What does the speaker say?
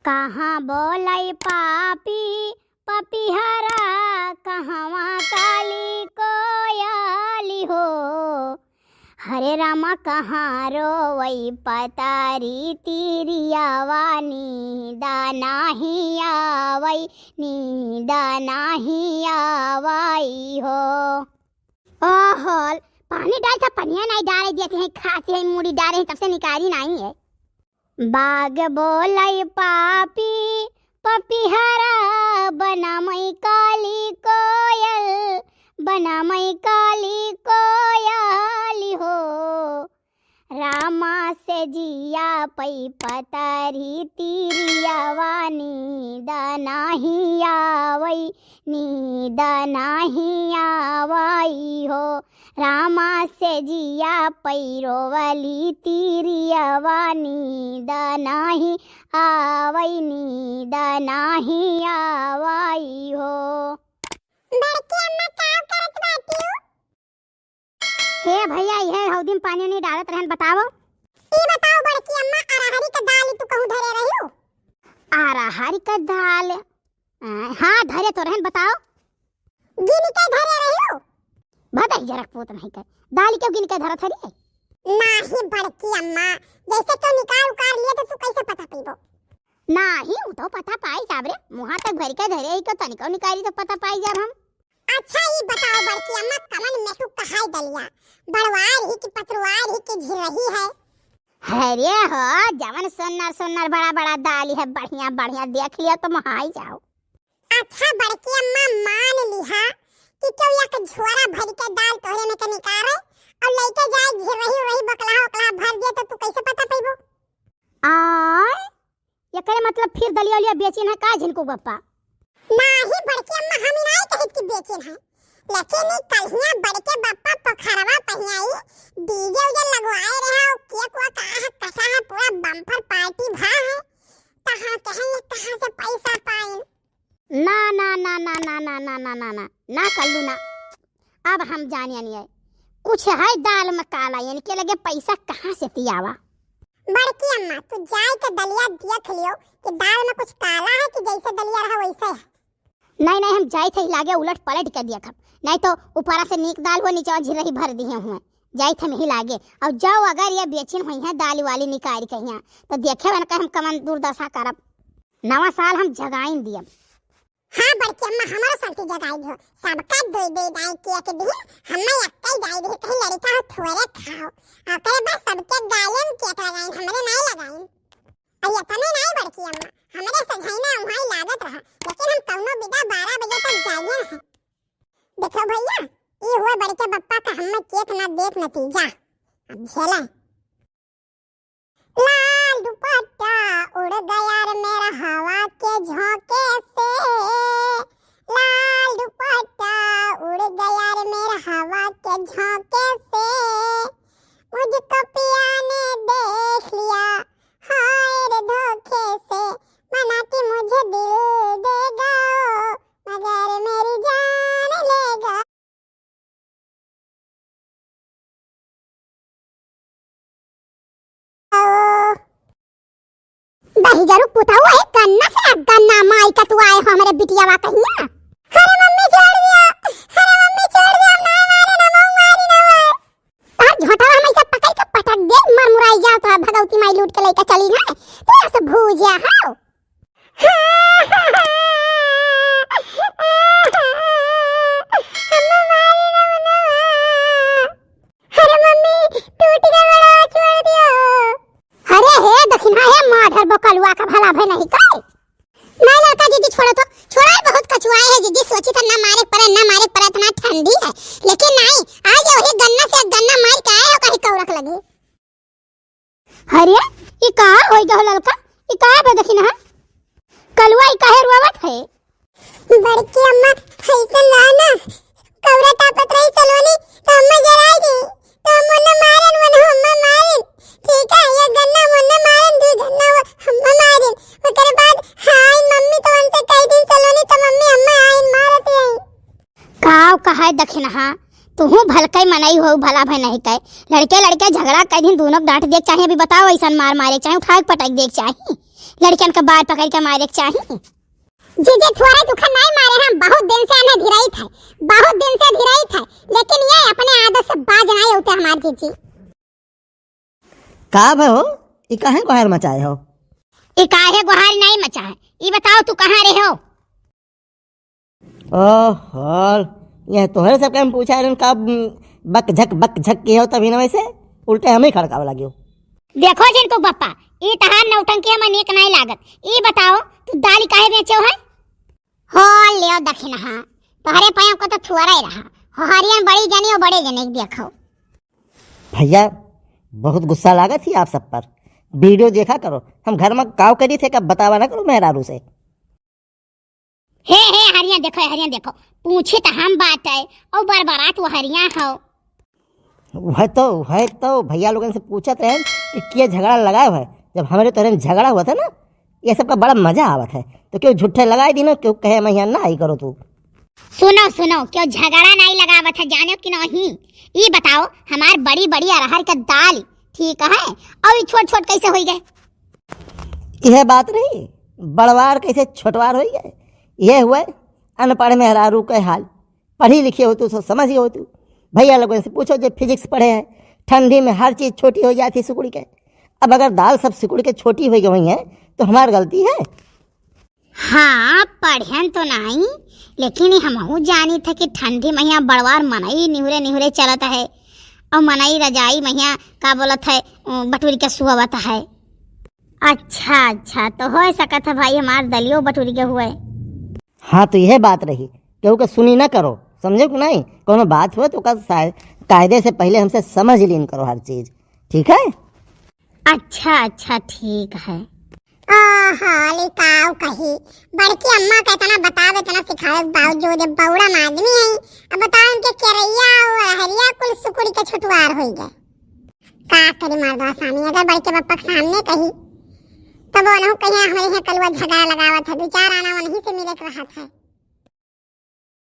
कहाँ बोलै पापी पपिहरा कहवा काली कोयली हो। हरे रामा कहाँ रोवै पतारी तिरियावा नींद नाही आवै नींद नाही आवै हो। ओहोल पानी डाल था पनिया नहीं डाले देते हैं खाते हैं मुड़ी डाले हैं तब से निकारी नहीं है। बाग बोलै पापी पपिहरा बनामै काली कोयल बनामै काली कोयली हो। रामा से जिया पै पतारी तिरियावा नींद नाही आवै नींद नाही आवै हो। रामा से जिया पैरोवली तिरियावा नींद नाही आवै नींद नाही आवै हो। बड़की अम्मा का करत बाटी हो? हे भैया ये हौदी में पानी नहीं डालत रहन बताओ। ई बताओ बड़की अम्मा अरहरी का दाल तू कहूं धरे रही हो? अरहरी का दाल हां धरे तो रहन बताओ। गिन के धरे रही हो? बताई जरा पोत नहीं कर दाल क्यों गिन के धरत हरी? नाही बड़की अम्मा जैसे तो निकाल उकार लिए तो तू कैसे पता पीबो? नाही उ तो पता पाई जाब रे मुहा तक भर के धरे ही को तनिको निकारी तो पता पाई जाब हम। अच्छा ये बताओ बड़की अम्मा कमन में तू कहाई दलिया बड़वार ही की पतवार ही की झिरही है? हरे हो जवन सुन्नर सुन्नर बड़ा बड़ा दाल है बढ़िया बढ़िया देख लिया तो महाई जाओ। अच्छा बड़की अम्मा मान लिहा कि क्यों एक झोरा भर के दाल तोहरे में के निकारे और लेके जाए झिरही वही बकला ओकला भर दे तो तू कैसे पता पैबो? आय ये करे मतलब फिर दलिया लिया बेचिन है का जिनको गप्पा? नाही बड़की अम्मा हम नहीं कहत कि बेचिन है लेकिन कलहिया बड़के बापा पोखरवा पहियाई डीजे उजे लगवाए रहे और केक वा का है कसा है पूरा बम्पर पार्टी भा है कहां कहां से पैसा पाइन? ना ना ना ना ना ना ना ना ना ना ना कल्लू ना अब हम जाने नहीं है कुछ है दाल में काला यानी के लगे पैसा कहाँ से तियावा? बड़की अम्मा तू जाए के दलिया देख लियो कि दाल में कुछ काला है कि जैसे दलिया रहा वैसे है। नहीं नहीं हम जाए थे लागे उलट पलट के देखब नहीं तो ऊपरा से नीक दाल हो नीचे झिरही भर दिए हुए जाए थे ही लागे और जाओ अगर ये बेचिन हुई है दाल वाली निकाल कहिया तो देखे बन हम कमन दुर्दशा करब नवा साल हम जगाइन दियब। हां बड़की अम्मा हमारा संति जगाई दो सबका दे दे दाई किया के दी हमें एकई दाई दे कहीं लड़का हो थोड़े खाओ और करे बस सबके गायन के लगाइन हमरे नहीं लगाइन और अपने नहीं बड़की अम्मा हमरे सजाइना वहां लागत रहा लेकिन हम कौनो बिदा 12 बजे तक जागे हैं। देखो भैया ये हुआ बड़के बप्पा का हमें केक ना देख नतीजा अब झेला। लाल दुपट्टा उड़ गया रे मेरा हवा के झोंके से लाल दुपट्टा उड़ गया रे मेरा हवा के झोंके से मुझको पिया ने देख लिया हाय रे धोखे से मना कि मुझे दिल देगा मगर मेरी जान लेगा। दही जरूर पुताऊ है गन्ना से गन्ना माई का तू आए हमारे बिटिया वा कहिया। अरे मम्मी छोड़ दिया ना मारे ना मारी ना तार झोटा हमेशा पकड़ के पटक दे मर मुराई जा तो भगवती माई लूट के लेके चली ना तू ऐसे भूजिया हाओ। अरे मम्मी टूट गया बड़ा छोड़ दिया। अरे हे दक्षिणा है माधर बकलुआ का भला भय नहीं काय नहीं लड़का दीदी छोड़ो तो छोड़ा बहुत कछुआ है दीदी सोची था ना मारे पर इतना ठंडी है लेकिन नहीं आज वही गन्ना से गन्ना मार के आए हो कहीं कौरक लगी। अरे ये कहां होई गयो लड़का ये कहां बे दक्षिणा कलुआ ये काहे रुआवत है? बड़की अम्मा ऐसे ना कौरा तापत रही सलोनी तो अम्मा जराई दी तो मुन्ना मारन मन अम्मा मारन ठीक है ये गन्ना मुन्ना मारन दी गन्ना अम्मा मारन ओकर बाद हाय मम्मी तो उनसे कई दिन सलोनी तो मम्मी अम्मा आइन मारत है काव कहाय दक्षिणा तू भलकई मनई हो भला भय नहीं कहे लड़के झगड़ा कई दिन दोनों डांट देख चाहिए अभी बताओ ऐसा मार मारे चाहे उठा के पटक देख चाहिए लड़कियन का बाल पकड़ के मारे चाहिए। जीजे थोड़ा दुखा नहीं मारे, हम बहुत दिन से हमें धीराई था, बहुत दिन से धीराई था, लेकिन ये अपने आदत से बाज नहीं होते हमारे जीजी। का हो ये काहे गुहार मचाए हो? ये काहे गुहार नहीं मचा है, ये बताओ तू कहाँ रहे हो? ओह ये तोहरे सब हम पूछा रहे का बक झक के हो, तभी ना वैसे उल्टे हमें खड़काव लगे। देखो जिनको पप्पा ये तहार नौटंकी हमें नेक नहीं लागत। ये बताओ तू दाल काहे बेचे है? हो लियो दक्षिणा, हाँ तोहरे पाया को तो छुआरा ही रहा। हो हरियन बड़ी जनी और बड़े जने देखो। भैया बहुत गुस्सा लागत थी आप सब पर, वीडियो देखा करो। हम घर में काव करी थे, कब बतावा ना करो मेहरारू से। हे हरियन देखो पूछे तो हम बात है और बरबरात वो हरिया हो। वह तो भैया लोगों से पूछत रहे कि क्या झगड़ा लगाए हुआ है। जब हमारे तोरे झगड़ा हुआ था ना, ये सब का बड़ा मजा आवत है, तो क्यों झूठे लगाए दी ना, क्यों कहे मैं यहाँ ना आई करो तू। सुनो क्यों झगड़ा नहीं लगावत है जानो कि नहीं? ये बताओ हमार बड़ी बड़ी अरहर का दाल ठीक है और छोट छोट कैसे हो गए? यह बात नहीं, बड़वार कैसे छोटवार हो गए। यह हुआ अनपढ़ मेहरारू के हाल। पढ़ी लिखी हो तू, समझ ही हो तू। भैया लोगों से पूछो जो फिजिक्स पढ़े हैं, ठंडी में हर चीज़ छोटी हो जाती सिकुड़ के। अब अगर दाल सब सिकुड़ के छोटी हो गई है तो हमारी गलती है। हाँ पढ़न तो नहीं, लेकिन हम जानी थे कि ठंडी महिया बड़वार मनई निहुरे निहुरे चलत है और मनई रजाई महिया का बोलत है बटूरी के सुहवत है। अच्छा तो हो सकत है भाई हमार दलियो बटूरी के हुए। हाँ तो यह बात रही, केहू के सुनी ना करो, समझो कि नहीं? कोनो बात हुआ तो कायदे से पहले हमसे समझ लीन करो हर चीज, ठीक है? अच्छा ठीक है। लिकाओ कही बड़की अम्मा का इतना बतावे इतना सिखावे बावजूद बौड़ा आदमी है। अब बताओ उनके केरैया और हरिया कुल सुकुड़ी के छुटवार हो गए। का करी मर्दवा सामी, अगर बड़के पप्पा के सामने कही तब वो कहीं हमारे यहाँ कलवा झगड़ा लगावत है, दो चार आना वहीं से मिले रहा था।